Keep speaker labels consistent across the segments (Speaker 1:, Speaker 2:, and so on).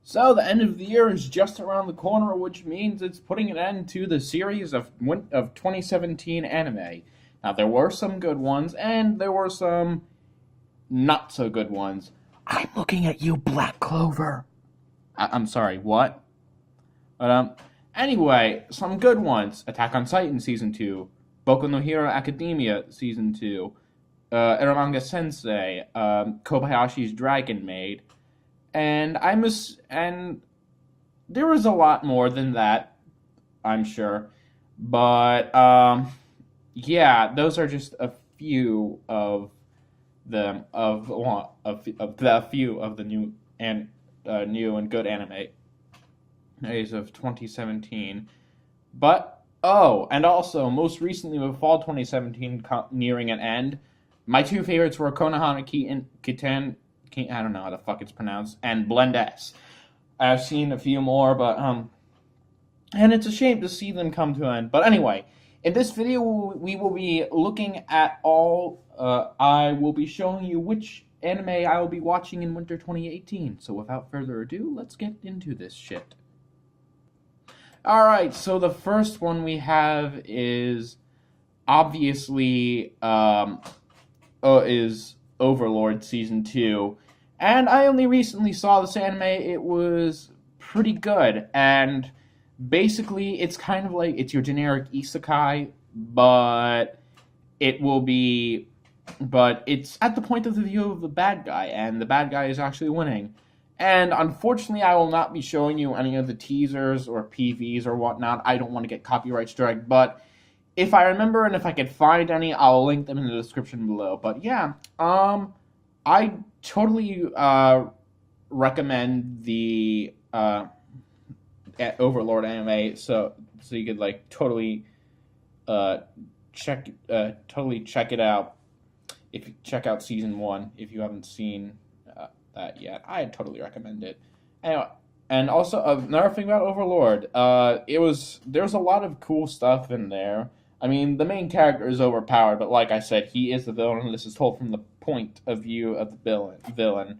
Speaker 1: So the end of the year is just around the corner, which means it's putting an end to the series of 2017 anime. Now there were some good ones, and there were some not so good ones. I'm looking at you, Black Clover. I'm sorry, what? But anyway, some good ones: Attack on Titan season 2, Boku no Hero Academia season 2, Eromanga Sensei, Kobayashi's Dragon Maid. And there was a lot more than that, I'm sure. But yeah, those are just a few of them of the few of the new and good anime of 2017. But and also most recently with fall 2017 nearing an end, my two favorites were Konohana Kiten. I don't know how the fuck it's pronounced, and Blend S. I've seen a few more, but and it's a shame to see them come to an end. But anyway, in this video, we will be looking at all. I will be showing you which anime I will be watching in winter 2018. So without further ado, let's get into this shit. All right, so the first one we have is obviously is Overlord Season 2. And I only recently saw this anime. It was pretty good. And basically, it's kind of like, it's your generic isekai, but it's at the point of the view of the bad guy, and the bad guy is actually winning. And unfortunately, I will not be showing you any of the teasers or PVs or whatnot. I don't want to get copyright strike, but if I remember and if I can find any, I'll link them in the description below. But yeah, I totally recommend the Overlord anime, so you could like totally check it out. If you check out season 1, if you haven't seen that yet, I totally recommend it. Anyway, and also another thing about Overlord, there's a lot of cool stuff in there. I mean, the main character is overpowered, but like I said, he is the villain, and this is told from the point of view of the villain.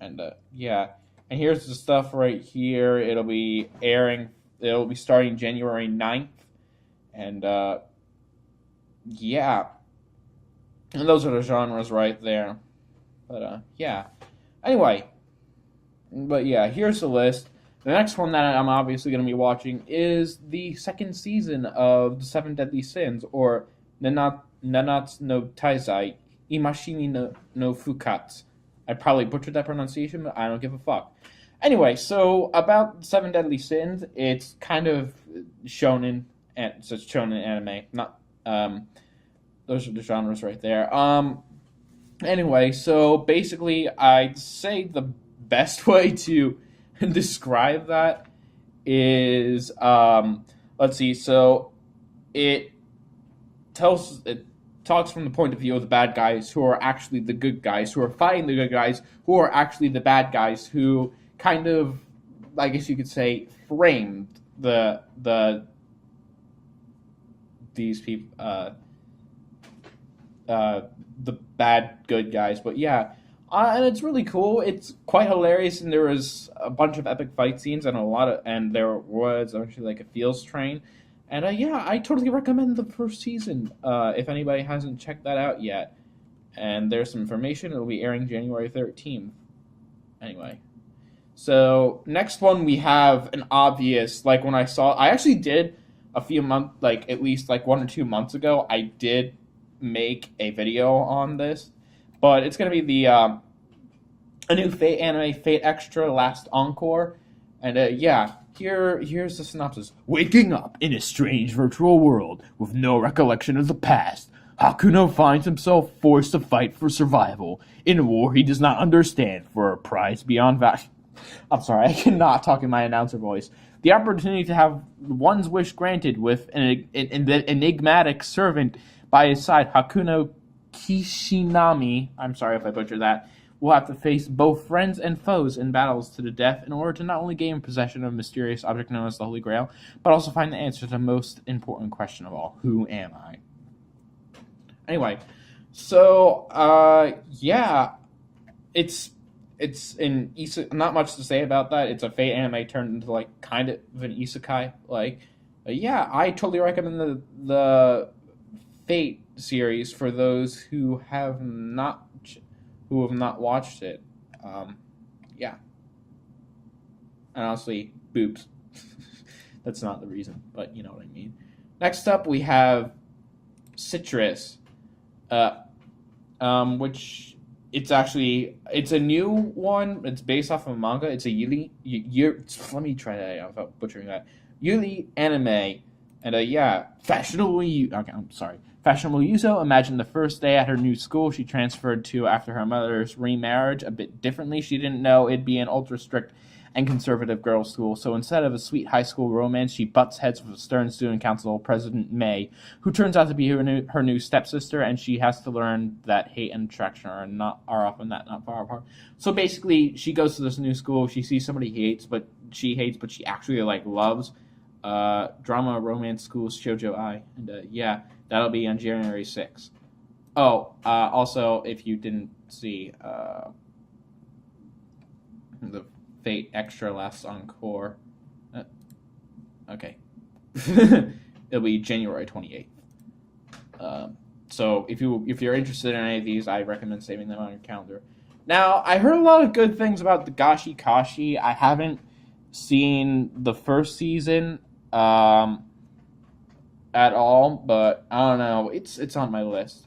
Speaker 1: And yeah, and here's the stuff right here. It'll be starting January 9th, and yeah, and those are the genres right there. But yeah, anyway, but yeah, here's the list. The next one that I'm obviously going to be watching is the second season of The Seven Deadly Sins, or Nanatsu no Taizai, Imashimi no Fukatsu. I probably butchered that pronunciation, but I don't give a fuck. Anyway, so about Seven Deadly Sins, it's kind of shonen, and so it's shonen anime. Not those are the genres right there. Anyway, so basically, I'd say the best way to describe that is let's see. So it talks from the point of view of the bad guys, who are actually the good guys, who are fighting the good guys, who are actually the bad guys, who kind of, I guess you could say, framed these people, the bad good guys. But yeah, and it's really cool. It's quite hilarious, and there was a bunch of epic fight scenes and there was actually like a feels train. And yeah, I totally recommend the first season if anybody hasn't checked that out yet. And there's some information. It'll be airing January 13th. Anyway. So, next one we have an obvious, like when I actually did a few months, like at least like 1 or 2 months ago, I did make a video on this. But it's going to be a new Fate anime, Fate Extra Last Encore. And yeah, here's the synopsis. Waking up in a strange virtual world with no recollection of the past, Hakuno finds himself forced to fight for survival in a war he does not understand for a prize beyond value. I'm sorry, I cannot talk in my announcer voice. The opportunity to have one's wish granted with an enigmatic servant by his side, Hakuno Kishinami, I'm sorry if I butchered that, will have to face both friends and foes in battles to the death in order to not only gain possession of a mysterious object known as the Holy Grail, but also find the answer to the most important question of all: who am I? Anyway, so yeah, it's it's in not much to say about that. It's a Fate anime turned into like kind of an isekai. Like, yeah, I totally recommend the Fate series for those who have not watched it. Yeah, and honestly, boobs. That's not the reason, but you know what I mean. Next up, we have Citrus, which it's a new one. It's based off of a manga. It's a let me try that out without butchering that. Yuri anime, and yeah, fashionable. Okay, I'm sorry. Fashionable Yuzo imagined the first day at her new school she transferred to after her mother's remarriage a bit differently. She didn't know it'd be an ultra strict and conservative girls' school, so instead of a sweet high school romance, she butts heads with stern student council president May, who turns out to be her new stepsister, and she has to learn that hate and attraction are often not far apart. So basically, she goes to this new school. She sees somebody but she actually like loves. Drama romance schools shoujo ai, and yeah, that'll be on January 6th. Oh, also, if you didn't see the Fate Extra Last Encore, okay, it'll be January 28th. So if you're interested in any of these, I recommend saving them on your calendar. Now, I heard a lot of good things about the Gashi Kashi. I haven't seen the first season at all, but I don't know. It's on my list.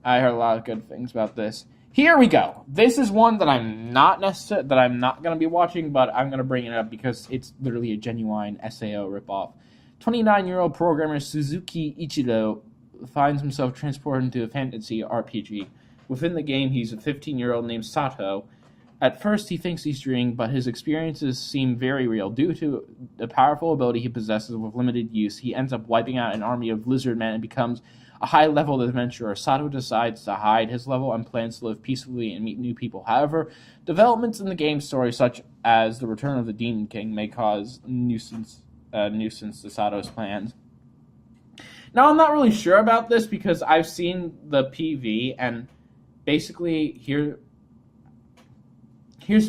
Speaker 1: I heard a lot of good things about this. Here we go. This is one that I'm not going to be watching, but I'm going to bring it up because it's literally a genuine SAO ripoff. 29-year-old programmer Suzuki Ichiro finds himself transported into a fantasy RPG. Within the game, he's a 15-year-old named Sato. At first, he thinks he's dreaming, but his experiences seem very real. Due to the powerful ability he possesses with limited use, he ends up wiping out an army of lizard men and becomes a high-level adventurer. Sato decides to hide his level and plans to live peacefully and meet new people. However, developments in the game's story, such as the return of the Demon King, may cause nuisance to Sato's plans. Now, I'm not really sure about this because I've seen the PV, and basically here's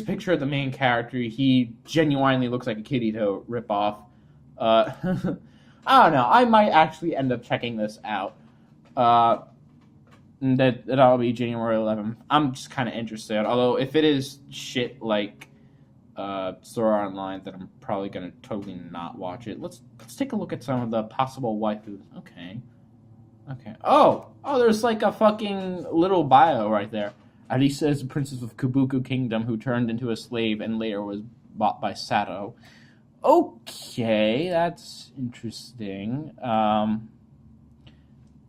Speaker 1: a picture of the main character. He genuinely looks like a Kirito ripoff. I don't know. I might actually end up checking this out. That'll be January 11th. I'm just kind of interested. Although if it is shit like Sword Art Online, then I'm probably gonna totally not watch it. Let's take a look at some of the possible waifus. Okay. Oh, there's like a fucking little bio right there. Arisa is a princess of Kabuku Kingdom who turned into a slave and later was bought by Sato. Okay, that's interesting.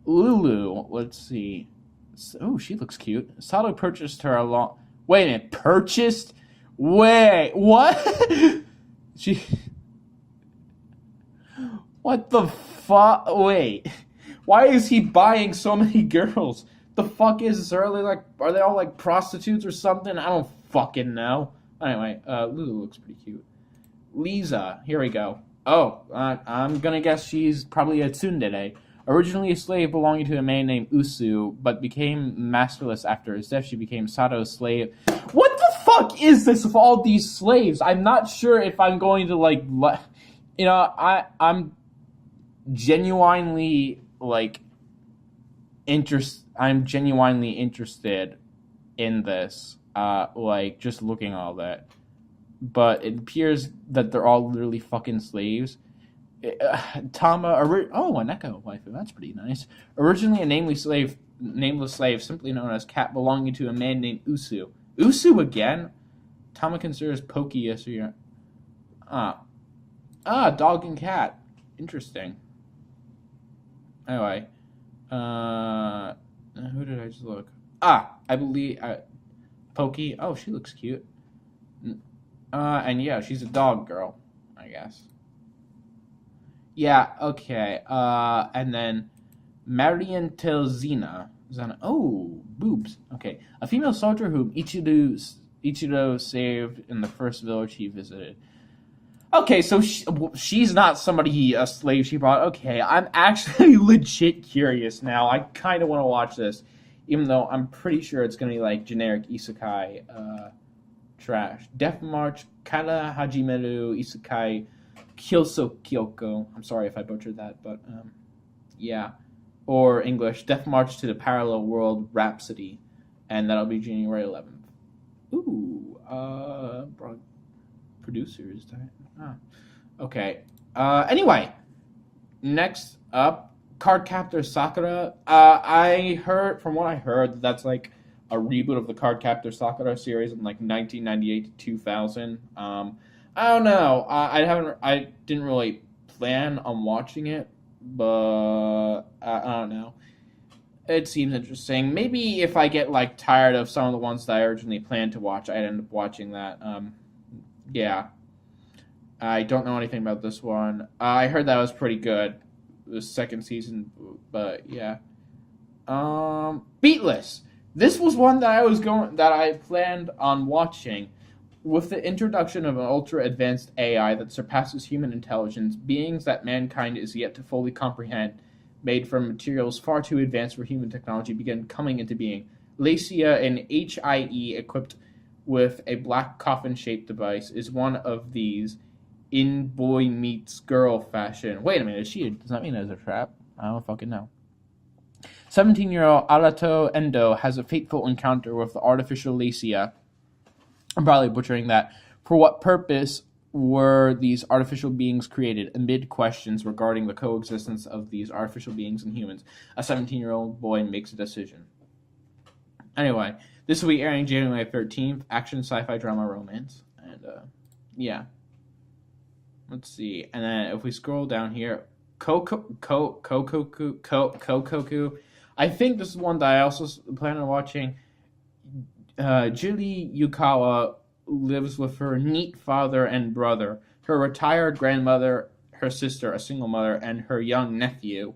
Speaker 1: Lulu, let's see. Oh, she looks cute. Sato purchased her along... Wait a minute, purchased? Wait, what? What the fuck? Wait. Why is he buying so many girls? The fuck is this? Are they all like prostitutes or something? I don't fucking know. Anyway, Lulu looks pretty cute. Lisa, here we go. Oh, I'm gonna guess she's probably a tsundere. Originally a slave belonging to a man named Usu, but became masterless after his death. She became Sato's slave. What the fuck is this with all these slaves? I'm not sure if I'm going to I'm genuinely I'm genuinely interested in this. Just looking at all that. But it appears that they're all literally fucking slaves. Tama, an Echo waifu, that's pretty nice. Originally a nameless slave, simply known as Cat, belonging to a man named Usu. Usu again? Tama considers Poki as your... dog and cat. Interesting. Anyway, who did I just look? I believe, Poki. Oh, she looks cute. And yeah, she's a dog girl, I guess. Yeah, okay. And then Marian Telzina. Oh, boobs. Okay. A female soldier whom Ichiro saved in the first village he visited. Okay, so she's not a slave she brought. Okay, I'm actually legit curious now. I kind of want to watch this, even though I'm pretty sure it's going to be like generic isekai trash. Death March, Kara Hajimeru Isekai Kyoso Kyoko. I'm sorry if I butchered that, but yeah. Or English, Death March to the Parallel World Rhapsody. And that'll be January 11th. Ooh, producers. Okay. Anyway, next up, Cardcaptor Sakura. From what I heard, that's like a reboot of the Cardcaptor Sakura series in like 1998 to 2000. I don't know. I didn't really plan on watching it, but I don't know. It seems interesting. Maybe if I get like tired of some of the ones that I originally planned to watch, I'd end up watching that. Yeah. I don't know anything about this one. I heard that was pretty good, the second season, but yeah. Beatless. This was one that I planned on watching. With the introduction of an ultra-advanced AI that surpasses human intelligence, beings that mankind is yet to fully comprehend, made from materials far too advanced for human technology, began coming into being. Lacia, an HIE equipped with a black coffin-shaped device, is one of these in boy meets girl fashion. Wait a minute, does that mean there's a trap? I don't fucking know. 17-year-old Arato Endo has a fateful encounter with the artificial Lacia. I'm probably butchering that. For what purpose were these artificial beings created? Amid questions regarding the coexistence of these artificial beings and humans, a 17-year-old boy makes a decision. Anyway, this will be airing January 13th. Action, sci-fi, drama, romance. And, yeah. Let's see. And then if we scroll down here, Kokkoku. I think this is one that I also plan on watching. Julie Yukawa lives with her neat father and brother, her retired grandmother, her sister, a single mother, and her young nephew.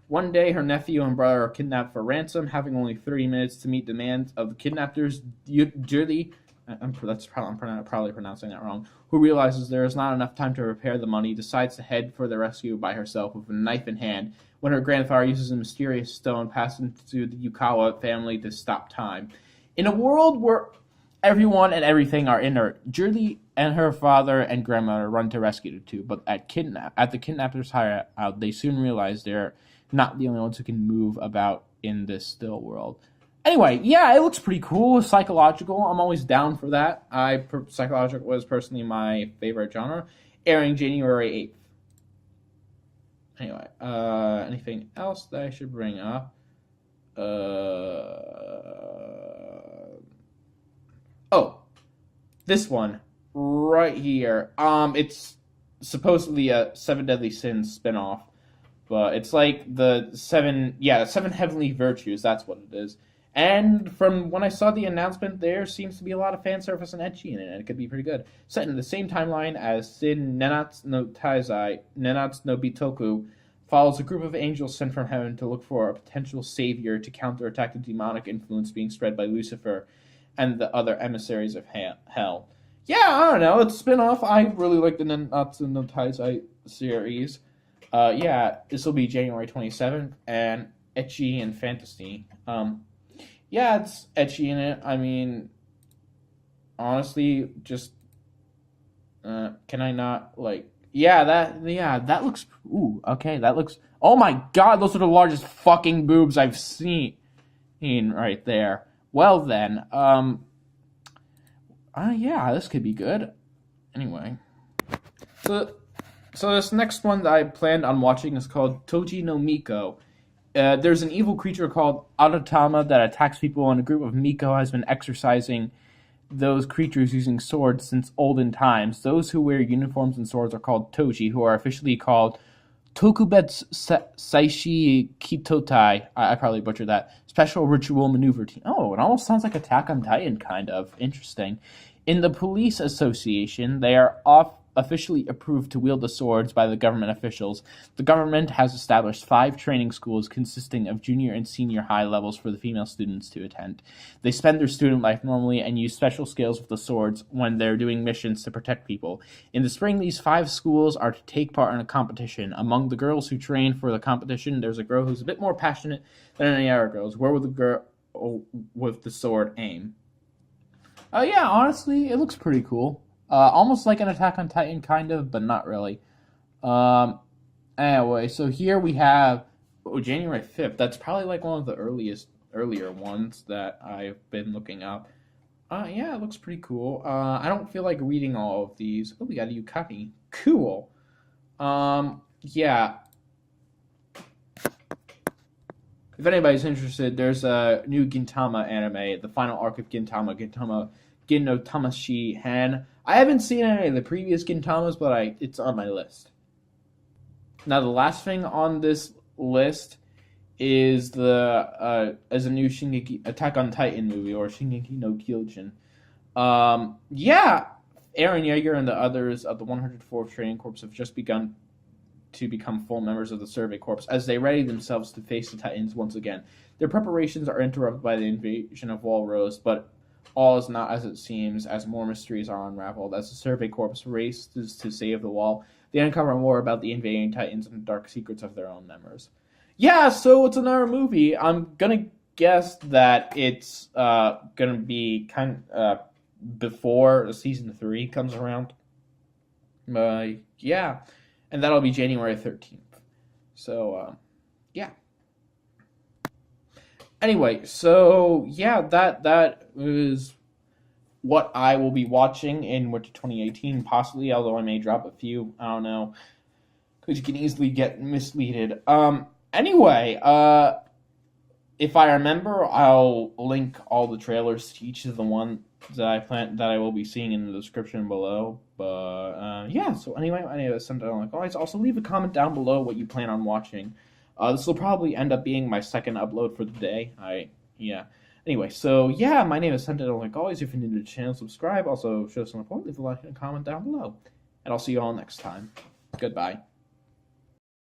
Speaker 1: One day, her nephew and brother are kidnapped for ransom, having only 30 minutes to meet demands of the kidnappers. Julie, I'm probably pronouncing that wrong, who realizes there is not enough time to repair the money, decides to head for the rescue by herself with a knife in hand, when her grandfather uses a mysterious stone passed to the Yukawa family to stop time. In a world where everyone and everything are inert, Julie and her father and grandmother run to rescue the two, but at the kidnappers' hideout, they soon realize they're not the only ones who can move about in this still world. Anyway, yeah, it looks pretty cool. Psychological. I'm always down for that. Psychological was personally my favorite genre. Airing January 8th. Anyway, anything else that I should bring up? This one right here. It's supposedly a Seven Deadly Sins spinoff, but it's like the seven heavenly virtues. That's what it is. And from when I saw the announcement, there seems to be a lot of fan service and ecchi in it, and it could be pretty good. Set in the same timeline as Sin Nanatsu no Taizai, Nanatsu no Bitoku, follows a group of angels sent from heaven to look for a potential savior to counterattack the demonic influence being spread by Lucifer and the other emissaries of hell. Yeah, I don't know. It's a spin-off. I really like the Nanatsu no Taizai series. Yeah, this will be January 27th, and ecchi and fantasy. Yeah, it's ecchi in it. I mean, honestly, just can I not like? Yeah, that looks. Ooh, okay, that looks. Oh my God, those are the largest fucking boobs I've seen right there. Well then, yeah, this could be good. Anyway, so this next one that I planned on watching is called Toji no Miko. There's an evil creature called Aratama that attacks people, and a group of Miko has been exorcising those creatures using swords since olden times. Those who wear uniforms and swords are called Toji, who are officially called Tokubetsu Saishi Kitotai. I probably butchered that. Special Ritual Maneuver Team. Oh, it almost sounds like Attack on Titan, kind of. Interesting. In the police association, they are officially approved to wield the swords by the government officials. The government has established 5 training schools consisting of junior and senior high levels for the female students to attend. They spend their student life normally and use special skills with the swords when they're doing missions to protect people. In the spring, these 5 schools are to take part in a competition. Among the girls who train for the competition, there's a girl who's a bit more passionate than any other girls. Where will the girl with the sword aim? Yeah, honestly, it looks pretty cool. Almost like an Attack on Titan, kind of, but not really. Um, Anyway, so here we have January 5th. That's probably like one of the earlier ones that I've been looking up. Yeah, it looks pretty cool. I don't feel like reading all of these. Oh, we got a Yukari. Cool. Yeah. If anybody's interested, there's a new Gintama anime, the final arc of Gintama Gin no Tamashi Han. I haven't seen any of the previous Gintamas, but it's on my list. Now, the last thing on this list is the as a new Shingeki Attack on Titan movie, or Shingeki no Kyojin. Yeah, Eren Yeager and the others of the 104th Training Corps have just begun to become full members of the Survey Corps as they ready themselves to face the Titans once again. Their preparations are interrupted by the invasion of Walrose, but all is not as it seems, as more mysteries are unraveled. As the Survey Corps races to save the wall, they uncover more about the invading Titans and the dark secrets of their own members. Yeah, so it's another movie. I'm gonna guess that it's gonna be before season 3 comes around. Yeah, and that'll be January 13th. So yeah. Anyway, so yeah, that is what I will be watching in winter 2018, possibly. Although I may drop a few. I don't know, because you can easily get misleaded. Anyway, if I remember, I'll link all the trailers to each of the ones that I will be seeing in the description below. But yeah, so anyway, my name is something like always. Also, leave a comment down below what you plan on watching. This will probably end up being my second upload for the day. Yeah. Anyway, so yeah, my name is Sentinel. Like always, if you're new to the channel, subscribe. Also, show some support. Leave a like and a comment down below. And I'll see you all next time. Goodbye.